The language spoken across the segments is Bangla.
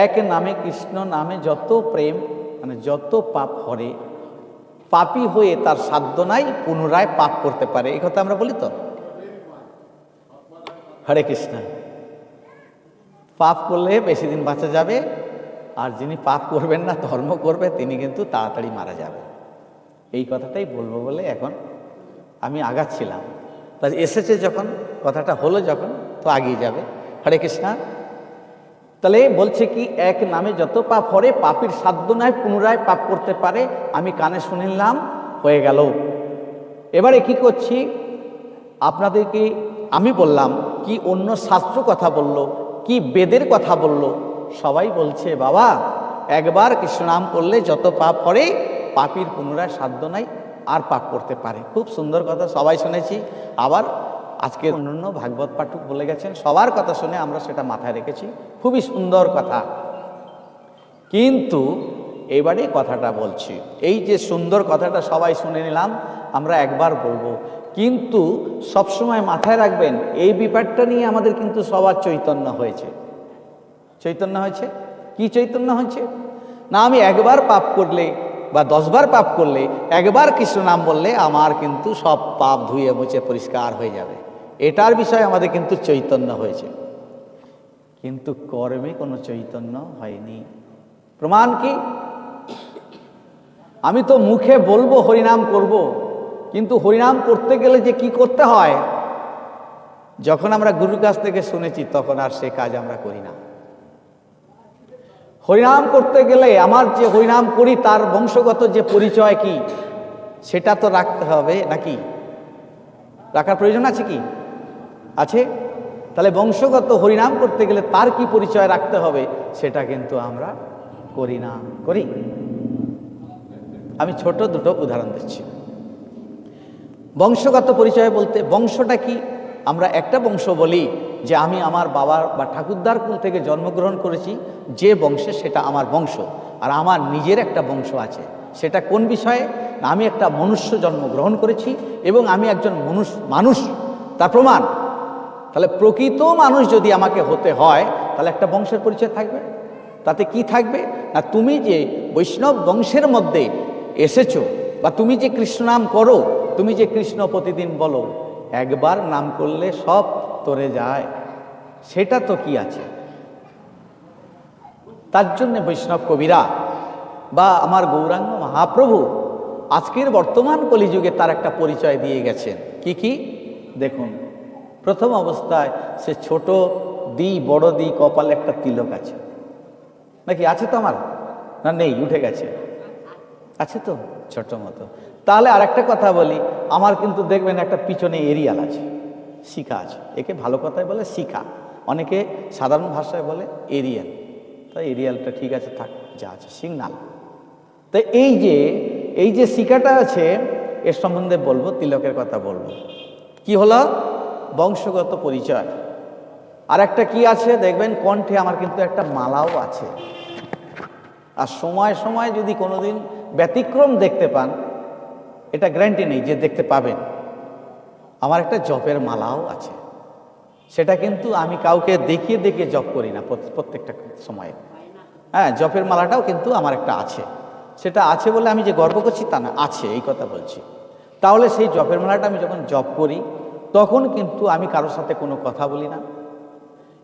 এক নামে কৃষ্ণ নামে যত প্রেম, মানে যত পাপ হরে, পাপী হয়ে তার সাধ্য নাই পুনরায় পাপ করতে পারে। এই কথা আমরা বলি তো। হরে কৃষ্ণ। পাপ করলে বেশি দিন বাঁচা যাবে, আর যিনি পাপ করবেন না, ধর্ম করবে, তিনি কিন্তু তাড়াতাড়ি মারা যাবে। এই কথাটাই বলবো বলে এখন আমি আগাচ্ছিলাম। তা এসেছে যখন, কথাটা হলো যখন, তো আগিয়ে যাবে। হরে কৃষ্ণ। তাহলে বলছে কি, এক নামে যত পাপ হরে, পাপীর সাধ্য নাই পুনরায় পাপ করতে পারে। আমি কানে শুনিলাম, হয়ে গেল। এবারে কি করছি, আপনাদেরকে আমি বললাম কি অন্য শাস্ত্র কথা বলল, কি বেদের কথা বলল। সবাই বলছে বাবা একবার কৃষ্ণ নাম করলে যত পাপ হরে, পাপীর পুনরায় সাধ্য নাই আর পাপ করতে পারে। খুব সুন্দর কথা, সবাই শুনেছি। আবার আজকে অন্যান্য ভাগবত পাঠক বলে গেছেন, সবার কথা শুনে আমরা সেটা মাথায় রেখেছি। খুবই সুন্দর কথা। কিন্তু এবারে কথাটা বলছি, এই যে সুন্দর কথাটা সবাই শুনে নিলাম, আমরা একবার বলবো, কিন্তু সবসময় মাথায় রাখবেন এই ব্যাপারটা নিয়ে আমাদের কিন্তু সবার চৈতন্য হয়েছে। চৈতন্য হয়েছে কি? চৈতন্য হয়েছে না, আমি একবার পাপ করলে বা 10 বার পাপ করলে, একবার কৃষ্ণ নাম বললে আমার কিন্তু সব পাপ ধুয়ে মুছে পরিষ্কার হয়ে যাবে, এটার বিষয়ে আমাদের কিন্তু চৈতন্য হয়েছে। কিন্তু কর্মে কোনো চৈতন্য হয়নি। প্রমাণ কি? আমি তো মুখে বলবো হরিনাম করব, কিন্তু হরিনাম করতে গেলে যে কি করতে হয়, যখন আমরা গুরুর কাছ থেকে শুনেছি তখন আর সে কাজ আমরা করি না। হরিনাম করতে গেলে আমার যে হরিনাম করি তার বংশগত যে পরিচয় কি, সেটা তো রাখতে হবে নাকি? রাখার প্রয়োজন আছে কি? আছে। তাহলে বংশগত হরিনাম করতে গেলে তার কি পরিচয় রাখতে হবে, সেটা কিন্তু আমরা করি না। করি? আমি ছোট দুটো উদাহরণ দিচ্ছি। বংশগত পরিচয় বলতে বংশটা কি? আমরা একটা বংশ বলি যে আমি আমার বাবার বা ঠাকুরদার কুল থেকে জন্মগ্রহণ করেছি, যে বংশে সেটা আমার বংশ। আর আমার নিজের একটা বংশ আছে, সেটা কোন বিষয়ে? না, আমি একটা মনুষ্য জন্মগ্রহণ করেছি এবং আমি একজন মানুষ, তার প্রমাণ। তাহলে প্রকৃত মানুষ যদি আমাকে হতে হয়, তাহলে একটা বংশের পরিচয় থাকবে। তাতে কি থাকবে না, তুমি যে বৈষ্ণব বংশের মধ্যে এসেছো, বা তুমি যে কৃষ্ণ নাম করো, তুমি যে কৃষ্ণ প্রতিদিন বলো, একবার নাম করলে সব তরে যায়, সেটা তো কি আছে। তার জন্য বৈষ্ণব কবিরা বা আমার গৌরাঙ্গ মহাপ্রভু আজকের বর্তমান কলিযুগে তার একটা পরিচয় দিয়ে গেছেন। কি কি দেখুন, প্রথম অবস্থায় সে ছোট বড় কপালে একটা তিলক আছে নাকি? আছে তো আমার? না নেই, উঠে গেছে। আছে তো ছোট মতো। তাহলে আর একটা কথা বলি, আমার কিন্তু দেখবেন একটা পিছনে এরিয়াল আছে, শিখা আছে। একে ভালো কথায় বলে শিখা, অনেকে সাধারণ ভাষায় বলে এরিয়াল। তাই এরিয়ালটা ঠিক আছে, থাক, যা আছে সিগনাল। তাই এই যে শিখাটা আছে, এর সম্বন্ধে বলবো, তিলকের কথা বলবো। কি হলো? বংশগত পরিচয়। আর একটা কি আছে দেখবেন, কণ্ঠে আমার কিন্তু একটা মালাও আছে। আর সময় সময় যদি কোনোদিন ব্যতিক্রম দেখতে পান, এটা গ্যারান্টি নেই যে দেখতে পাবেন, আমার একটা জপের মালাও আছে। সেটা কিন্তু আমি কাউকে দেখিয়ে দেখিয়ে জপ করি না প্রত্যেকটা সময়ে। হ্যাঁ, জপের মালাটাও কিন্তু আমার একটা আছে। সেটা আছে বলে আমি যে গর্ব করছি তা না, আছে, এই কথা বলছি। তাহলে সেই জপের মালাটা আমি যখন জপ করি, তখন কিন্তু আমি কারোর সাথে কোনো কথা বলি না,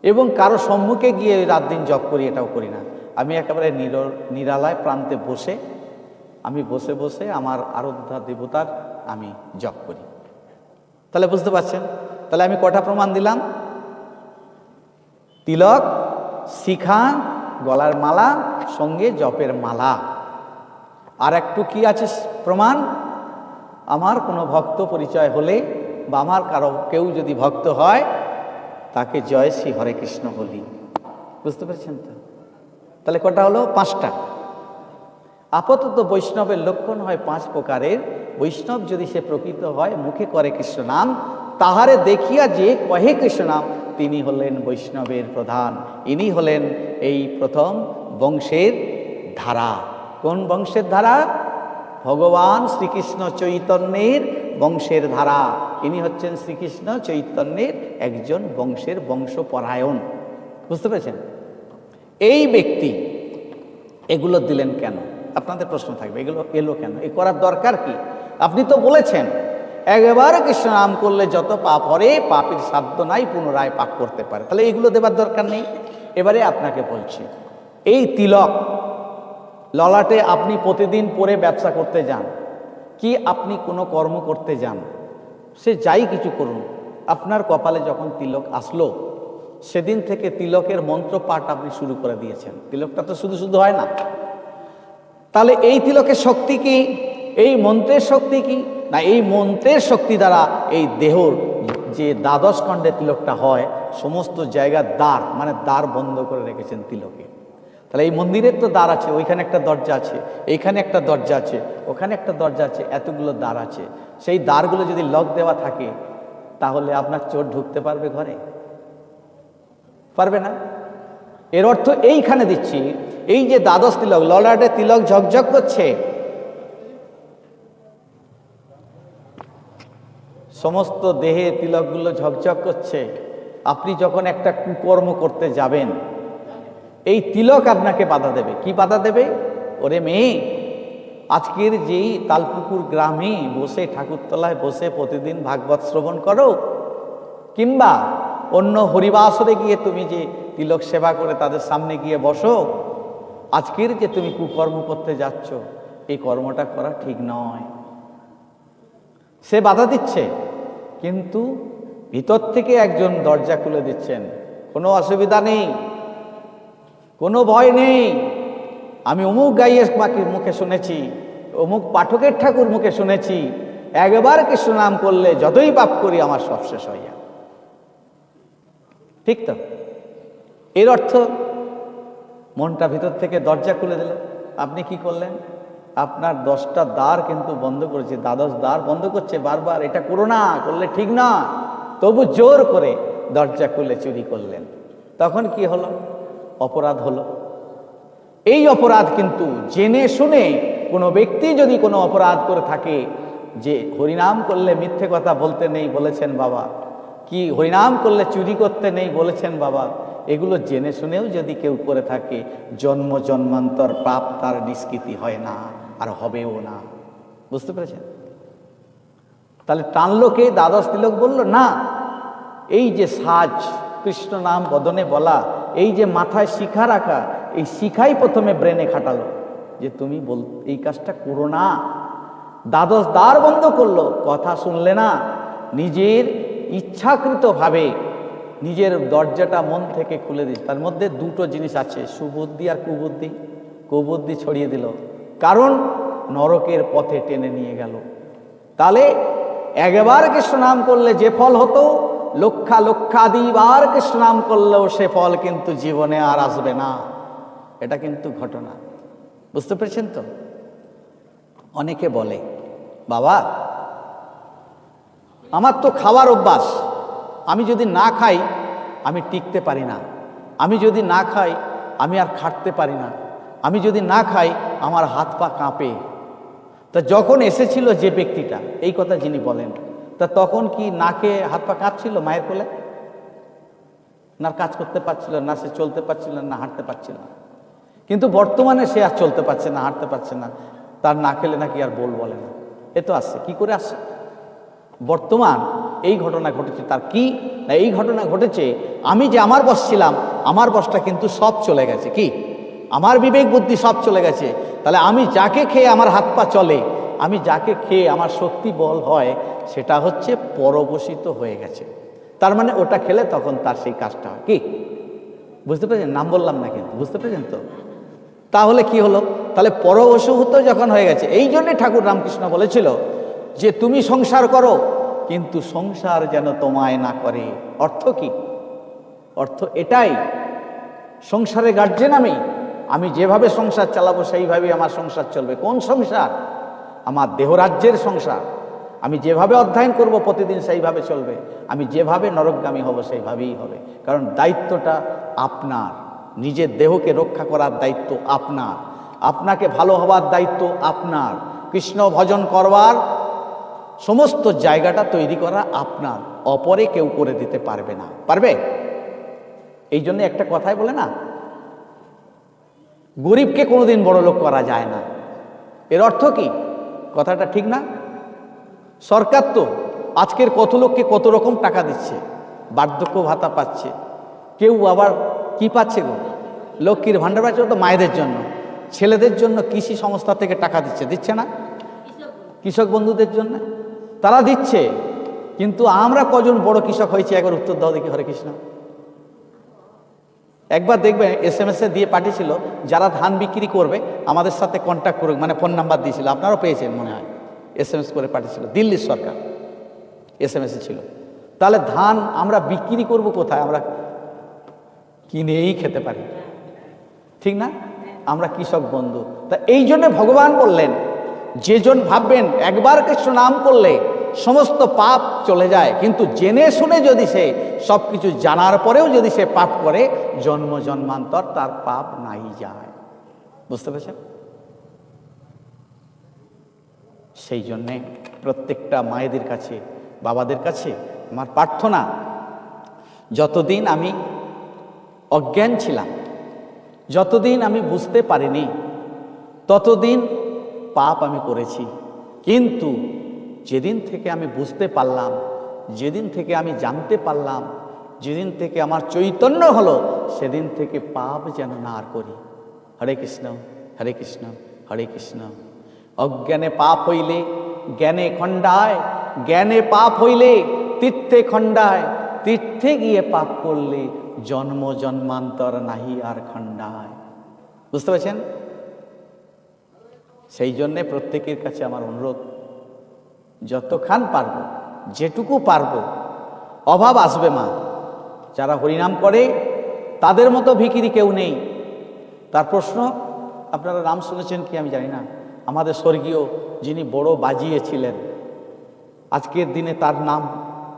এবং কারো সম্মুখে গিয়ে রাত দিন জপ করি এটাও করি না। আমি একেবারে নিরালয় প্রান্তে বসে, আমি বসে বসে আমার আরাধ্যা দেবতার আমি জপ করি। তাহলে বুঝতে পারছেন? তাহলে আমি কটা প্রমাণ দিলাম? তিলক, শিখা, গলার মালা, সঙ্গে জপের মালা। আর একটু কি আছে প্রমাণ? আমার কোনো ভক্ত পরিচয় হলে, বা আমার কেউ যদি ভক্ত হয়, তাকে জয় শ্রী হরে কৃষ্ণ বলি। বুঝতে পেরেছেন তো? তাহলে কটা হলো? 5টা। আপাতত বৈষ্ণবের লক্ষণ হয় 5 প্রকারের। বৈষ্ণব যদি সে প্রকৃত হয়, মুখে করে কৃষ্ণ নাম, তাহারে দেখিয়া যে কহে কৃষ্ণ নাম, তিনি হলেন বৈষ্ণবের প্রধান। ইনি হলেন এই প্রথম বংশের ধারা। কোন বংশের ধারা? ভগবান শ্রীকৃষ্ণ চৈতন্যের বংশের ধারা। ইনি হচ্ছেন শ্রীকৃষ্ণ চৈতন্যের একজন বংশপরায়ণ। বুঝতে পেরেছেন? এই ব্যক্তি এগুলো দিলেন কেন? আপনাদের প্রশ্ন থাকবে, এগুলো এলো কেন, এ করার দরকার কি? আপনি তো বলেছেন একবার কৃষ্ণ নাম করলে যত পাপ হরে, পাপের সাধ্য নাই পুনরায় পাপ করতে পারে, তাহলে এগুলো দেবার দরকার নেই। এবারে আপনাকে বলছি, এই তিলক ললাটে আপনি প্রতিদিন পরে ব্যবসা করতে যান কি আপনি কোনো কর্ম করতে যান, সে যাই কিছু করুন, আপনার কপালে যখন তিলক আসলো সেদিন থেকে তিলকের মন্ত্র পাঠ আপনি শুরু করে দিয়েছেন। তিলকটা তো শুধু শুধু হয় না। তাহলে এই তিলকের শক্তি কি? এই মন্ত্রের শক্তি কি? না, এই মন্ত্রের শক্তি দ্বারা এই দেহর যে দ্বাদশ খণ্ডে তিলকটা হয়, সমস্ত জায়গার দ্বার মানে দ্বার বন্ধ করে রেখেছেন তিলকে। তাহলে এই মন্দিরের তো দ্বার আছে, ওইখানে একটা দরজা আছে, এইখানে একটা দরজা আছে, ওখানে একটা দরজা আছে, এতগুলো দ্বার আছে। সেই দ্বারগুলো যদি লক দেওয়া থাকে তাহলে আপনার চোর ঢুকতে পারবে ঘরে? পারবে না। এর অর্থ এইখানে দিচ্ছি, এই যে দ্বাদশ তিলক, ললাটে তিলক ঝকঝক করছে, সমস্ত দেহে তিলকগুলো ঝকঝক করছে। আপনি যখন একটা কুকর্ম করতে যাবেন, এই তিলক আপনাকে বাধা দেবে। কি বাধা দেবে? ওরে মেয়ে, আজকের যেই তালপুকুর গ্রামে বসে ঠাকুরতলায় বসে প্রতিদিন ভাগবত শ্রবণ করো, কিংবা অন্য হরিবাসরে গিয়ে তুমি যে তিলক সেবা করে তাদের সামনে গিয়ে বসো, আজকের যে তুমি কুকর্ম করতে যাচ্ছ, এই কর্মটা করা ঠিক নয়। সে বাধা দিচ্ছে, কিন্তু ভিতর থেকে একজন দরজা খুলে দিচ্ছেন, কোনো অসুবিধা নেই, কোনো ভয় নেই। আমি অমুক গাইয়ের মুখে শুনেছি, অমুক পাঠকের ঠাকুর মুখে শুনেছি, একবার কৃষ্ণ নাম করলে যতই পাপ করি আমার সব শেষ হয়ে যায়। ঠিক তো? এর অর্থ মনটা ভিতর থেকে দরজা খুলে দিল। আপনি কি করলেন? আপনার 10টা দ্বার কিন্তু বন্ধ করেছে, দ্বাদশ দ্বার বন্ধ করছে বারবার, এটা করো না, করলে ঠিক না, তবু জোর করে দরজা খুলে চুরি করলেন। তখন কি হলো? অপরাধ হলো। এই অপরাধ কিন্তু জেনে শুনে কোনো ব্যক্তি যদি কোনো অপরাধ করে থাকে, যে হরিনাম করলে মিথ্যে কথা বলতে নেই বলেছেন বাবা, কি হরিনাম করলে চুরি করতে নেই বলেছেন বাবা, এগুলো জেনে শুনেও যদি কেউ করে থাকে, জন্ম জন্মান্তর পাপ তার নিষ্কৃতি হয় না, আর হবেও না। বুঝতে পেরেছেন? তাহলে টানলোকে দ্বাদশ তিলক বলল না, এই যে সাজ কৃষ্ণ নাম বদনে বলা, এই যে মাথায় শিখা রাখা, এই শিখাই প্রথমে ব্রেনে খাটালো যে তুমি এই কাজটা করো না। দ্বাদশ দ্বার বন্ধ করলো, কথা শুনলে না, নিজের ইচ্ছাকৃতভাবে নিজের দরজাটা মন থেকে খুলে দিস। তার মধ্যে দুটো জিনিস আছে, সুবুদ্ধি আর কুবুদ্ধি। কুবুদ্ধি ছড়িয়ে দিল, কারণ নরকের পথে টেনে নিয়ে গেল। তাহলে একবার কৃষ্ণ নাম করলে যে ফল হতো, লক্ষাধিবার কৃষ্ণ নাম করলেও সে ফল কিন্তু জীবনে আর আসবে না। এটা কিন্তু ঘটনা। বুঝতে পেরেছেন তো? অনেকে বলে, বাবা আমার তো খাওয়ার অভ্যাস, আমি যদি না খাই আমি টিকতে পারি না, আমি যদি না খাই আমি আর খাটতে পারি না, আমি যদি না খাই আমার হাত পা কাঁপে। তা যখন এসেছিল যে ব্যক্তিটা, এই কথা যিনি বলেন, তা তখন কি না খেয়ে হাত পা কাঁপছিল মায়ের কোলে? না কাজ করতে পারছিল না, সে চলতে পারছিল না, হাঁটতে পারছিল না। কিন্তু বর্তমানে সে আর চলতে পারছে না, হাঁটতে পারছে না, তার না খেলে নাকি আর বলে না। এ তো আসছে, কি করে আসছে? বর্তমান এই ঘটনা ঘটেছে। তার কি না, এই ঘটনা ঘটেছে, আমি যে আমার বশ ছিলাম, আমার বশটা কিন্তু সব চলে গেছে। কি? আমার বিবেক বুদ্ধি সব চলে গেছে। তাহলে আমি যাকে খেয়ে আমার হাত পা চলে, আমি যাকে খেয়ে আমার শক্তি বল হয়, সেটা হচ্ছে পরবশিত হয়ে গেছে। তার মানে ওটা খেলে তখন তার সেই কাজটা হয়। কি বুঝতে পেরেছেন? নাম বললাম না কিন্তু, বুঝতে পেরেছেন তো? তাহলে কি হলো? তাহলে পরবশীভূত যখন হয়ে গেছে, এই জন্যে ঠাকুর রামকৃষ্ণ বলেছিল যে তুমি সংসার করো, কিন্তু সংসার যেন তোমায় না করে। অর্থ কি? অর্থ এটাই, সংসারে গার্জেন আমি যেভাবে সংসার চালাবো সেইভাবেই আমার সংসার চলবে। কোন সংসার? আমার দেহরাজ্যের সংসার। আমি যেভাবে অধ্যয়ন করব প্রতিদিন সেইভাবে চলবে, আমি যেভাবে নরকগামী হব সেইভাবেই হবে। কারণ দায়িত্বটা আপনার, নিজের দেহকে রক্ষা করার দায়িত্ব আপনার, আপনাকে ভালো হওয়ার দায়িত্ব আপনার, কৃষ্ণ ভজন করবার সমস্ত জায়গাটা তৈরি করা আপনার, অপরে কেউ করে দিতে পারবে না। পারবে? এই জন্য একটা কথাই বলে না, গরিবকে কোনোদিন বড় লোক করা যায় না। এর অর্থ কি? কথাটা ঠিক না? সরকার তো আজকের কত লোককে কত রকম টাকা দিচ্ছে, বার্ধক্য ভাতা পাচ্ছে, কেউ আবার কি পাচ্ছে গো, লক্ষ্মীর ভাণ্ডার পাচ্ছে, তো মায়েদের জন্য, ছেলেদের জন্য কৃষি সংস্থা থেকে টাকা দিচ্ছে না, কৃষক বন্ধুদের জন্য তারা দিচ্ছে। কিন্তু আমরা কজন বড় কৃষক হয়েছি একবার উত্তর দাও দেখি। হরে কৃষ্ণ। একবার দেখবে SMS দিয়ে পাঠিয়েছিল, যারা ধান বিক্রি করবে আমাদের সাথে কন্ট্যাক্ট করুক, মানে ফোন নাম্বার দিয়েছিল, আপনারাও পেয়েছেন মনে হয়, SMS করে পাঠিয়েছিল, দিল্লির সরকার SMS ছিল। তাহলে ধান আমরা বিক্রি করব কোথায়? আমরা কিনেই খেতে পারি, ঠিক না? আমরা কৃষক বন্ধু। তা এই জন্য ভগবান বললেন, যেজন ভাববেন একবার কৃষ্ণ নাম করলে সমস্ত পাপ চলে যায়, কিন্তু জেনে শুনে যদি সে সব কিছু জানার পরেও যদি সে পাপ করে, জন্ম জন্মান্তর তার পাপ নাই যায়। বুঝতে পেরেছেন? সেই জন্যে প্রত্যেকটা মায়েদের কাছে, বাবাদের কাছে আমার প্রার্থনা, যতদিন আমি অজ্ঞান ছিলাম, যতদিন আমি বুঝতে পারিনি, ততদিন পাপ আমি করেছি। কিন্তু যেদিন থেকে আমি বুঝতে পারলাম, যেদিন থেকে আমি জানতে পারলাম, যেদিন থেকে আমার চৈতন্য হলো, সেদিন থেকে পাপ যেন না আর করি। হরে কৃষ্ণ, হরে কৃষ্ণ, হরে কৃষ্ণ। অজ্ঞানে পাপ হইলে জ্ঞানে খণ্ডায়, জ্ঞানে পাপ হইলে তীর্থে খণ্ডায়, তীর্থে গিয়ে পাপ করলে জন্ম জন্মান্তর নাহি আর খণ্ডায়। বুঝতে পারছেন? সেই জন্যে প্রত্যেকের কাছে আমার অনুরোধ, যতক্ষণ পারব, যেটুকু পারব, অভাব আসবে মা, যারা হরিনাম করে তাদের মতো ভিখিরি কেউ নেই। তার প্রশ্ন, আপনারা নাম শুনেছেন কি আমি জানি না, আমাদের স্বর্গীয় যিনি বড় বাজিয়েছিলেন, আজকের দিনে তার নাম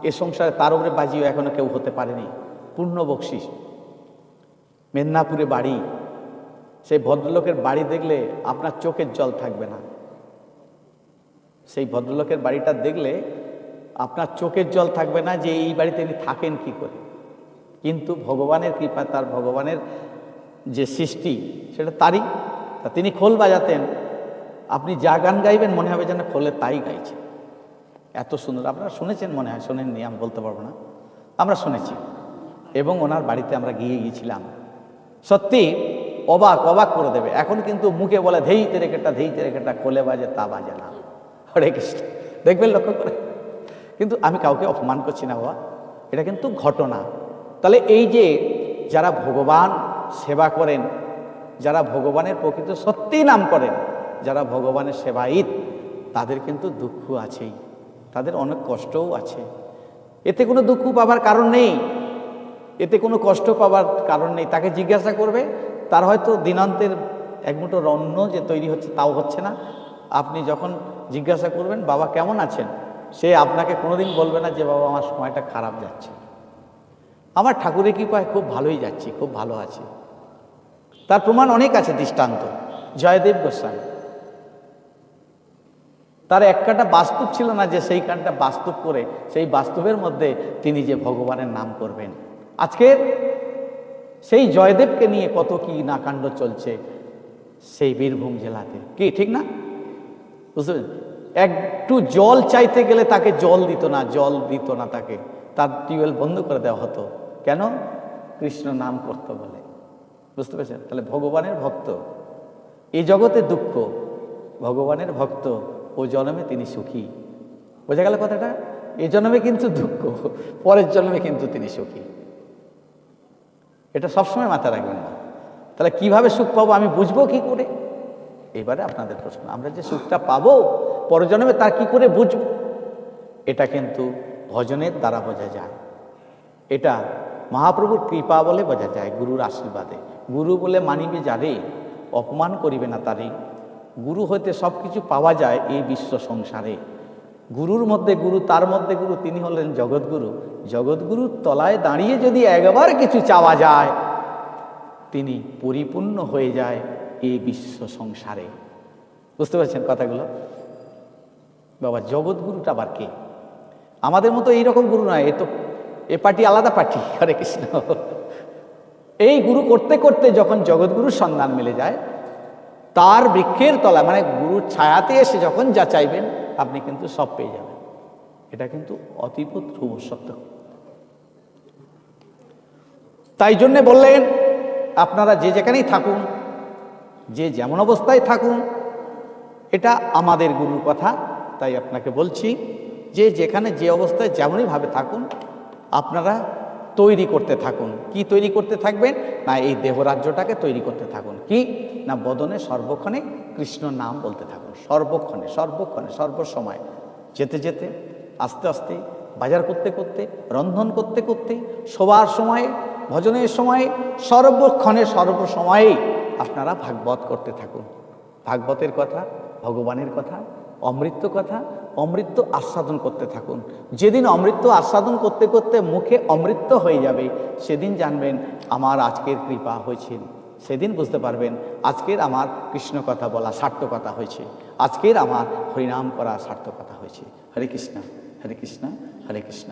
এ সংসারে তার উপরে বাজিও এখনো কেউ হতে পারেনি, পূর্ণ বকশিস, মেদিনীপুরে বাড়ি। সেই ভদ্রলোকের বাড়ি দেখলে আপনার চোখের জল থাকবে না। সেই ভদ্রলোকের বাড়িটা দেখলে আপনার চোখের জল থাকবে না যে এই বাড়িতে তিনি থাকেন কি করে। কিন্তু ভগবানের কৃপা, তার ভগবানের যে সৃষ্টি সেটা তারই। তা তিনি খোল বাজাতেন, আপনি যা গান গাইবেন মনে হবে যেন খোলে তাই গাইছে, এত সুন্দর। আপনারা শুনেছেন মনে হয়, শোনেননি আমি বলতে পারবো না, আমরা শুনেছি। এবং ওনার বাড়িতে আমরা গিয়েছিলাম, সত্যি অবাক অবাক করে দেবে। এখন কিন্তু মুখে বলে ধেইতে রেখেটা খোলে বাজে তা বাজে না। হরে কৃষ্ণ, দেখবেন লক্ষ্য করে। কিন্তু আমি কাউকে অপমান করছি না বাবা, এটা কিন্তু ঘটনা। তাহলে এই যে যারা ভগবান সেবা করেন, যারা ভগবানের প্রকৃত সত্যি নাম করেন, যারা ভগবানের সেবায়িত, তাদের কিন্তু দুঃখ আছেই, তাদের অনেক কষ্টও আছে। এতে কোনো দুঃখ পাবার কারণ নেই, এতে কোনো কষ্ট পাবার কারণ নেই। তাকে জিজ্ঞাসা করবে, তার হয়তো দিনান্তের এক মুঠো অন্ন যে তৈরি হচ্ছে তাও হচ্ছে না। আপনি যখন জিজ্ঞাসা করবেন বাবা কেমন আছেন, সে আপনাকে কোনোদিন বলবে না যে বাবা আমার সময়টা খারাপ যাচ্ছে, আমার ঠাকুরের কৃপায় খুব ভালোই যাচ্ছি, খুব ভালো আছি। তার প্রমাণ অনেক আছে, দৃষ্টান্ত। জয়দেব গোস্বামী, তার এক কাটা বাস্তব ছিল না যে সেই কানটা বাস্তব করে সেই বাস্তবের মধ্যে তিনি যে ভগবানের নাম করবেন। আজকে সেই জয়দেবকে নিয়ে কত কি না কাণ্ড চলছে সেই বীরভূম জেলাতে, কি ঠিক না? বুঝলেন? একটু জল চাইতে গেলে তাকে জল দিত না তাকে, তার টিউবওয়েল বন্ধ করে দেওয়া হতো। কেন? কৃষ্ণ নাম করতো বলে। বুঝতে পেরেছেন? তাহলে ভগবানের ভক্ত, এই জগতে দুঃখ, ভগবানের ভক্ত ও জন্মে তিনি সুখী। বোঝা গেল কথাটা? এই জন্মে কিন্তু দুঃখ, পরের জন্মে কিন্তু তিনি সুখী। এটা সবসময় মাথায় রাখবেন না। তাহলে কিভাবে সুখ পাবো, আমি বুঝবো কি করে? এবারে আপনাদের প্রশ্ন, আমরা যে সুখটা পাবো পরের জন্মে তার কি করে বুঝবো? এটা কিন্তু ভজনের দ্বারা বোঝা যায়, এটা মহাপ্রভুর কৃপা বলে বোঝা যায়, গুরুর আশীর্বাদে। গুরু বলে মানিবে যারে, অপমান করিবে না তারে। গুরু হইতে সব কিছু পাওয়া যায় এই বিশ্ব সংসারে। গুরুর মধ্যে গুরু, তার মধ্যে গুরু, তিনি হলেন জগৎগুরু। জগৎগুরুর তলায় দাঁড়িয়ে যদি একবার কিছু চাওয়া যায়, তিনি পরিপূর্ণ হয়ে যায় এই বিশ্ব সংসারে। বুঝতে পারছেন কথাগুলো? বাবা জগৎগুরুটা আবার কে? আমাদের মতো এইরকম গুরু নয়, এ পার্টি আলাদা পার্টি। হরে কৃষ্ণ। এই গুরু করতে করতে যখন জগৎগুরুর সন্ধান মিলে যায়, তার বৃক্ষের তলা মানে গুরুর ছায়াতে এসে যখন যা চাইবেন আপনি কিন্তু সব পেয়ে যাবেন। এটা কিন্তু অতীব ধ্রুব সত্য। তাই জন্যে বললেন আপনারা যে যেখানেই থাকুন, যে যেমন অবস্থায় থাকুন, এটা আমাদের গুরুর কথা। তাই আপনাকে বলছি যে যেখানে যে অবস্থায় যেমনইভাবে থাকুন আপনারা তৈরি করতে থাকুন। কি তৈরি করতে থাকবেন? না এই দেহরাজ্যটাকে তৈরি করতে থাকুন। কি না বদনে সর্বক্ষণে কৃষ্ণ নাম বলতে থাকুন, সর্বক্ষণে সর্বক্ষণে সর্বসময়, যেতে যেতে, আস্তে আস্তে, বাজার করতে করতে, রন্ধন করতে করতে, শোবার সময়ে, ভজনের সময়ে, সর্বক্ষণে সর্বসময়েই আপনারা ভাগবত করতে থাকুন। ভাগবতের কথা, ভগবানের কথা, অমৃত কথা, অমৃত আস্বাদন করতে থাকুন। যেদিন অমৃত আস্বাদন করতে করতে মুখে অমৃত হয়ে যাবে সেদিন জানবেন আমার আজকের কৃপা হয়েছে। সেদিন বুঝতে পারবেন আজকের আমার কৃষ্ণ কথা বলা সার্থকতা হয়েছে, আজকের আমার হরিনাম করা সার্থকতা হয়েছে। হরে কৃষ্ণ, হরে কৃষ্ণ, হরে কৃষ্ণ।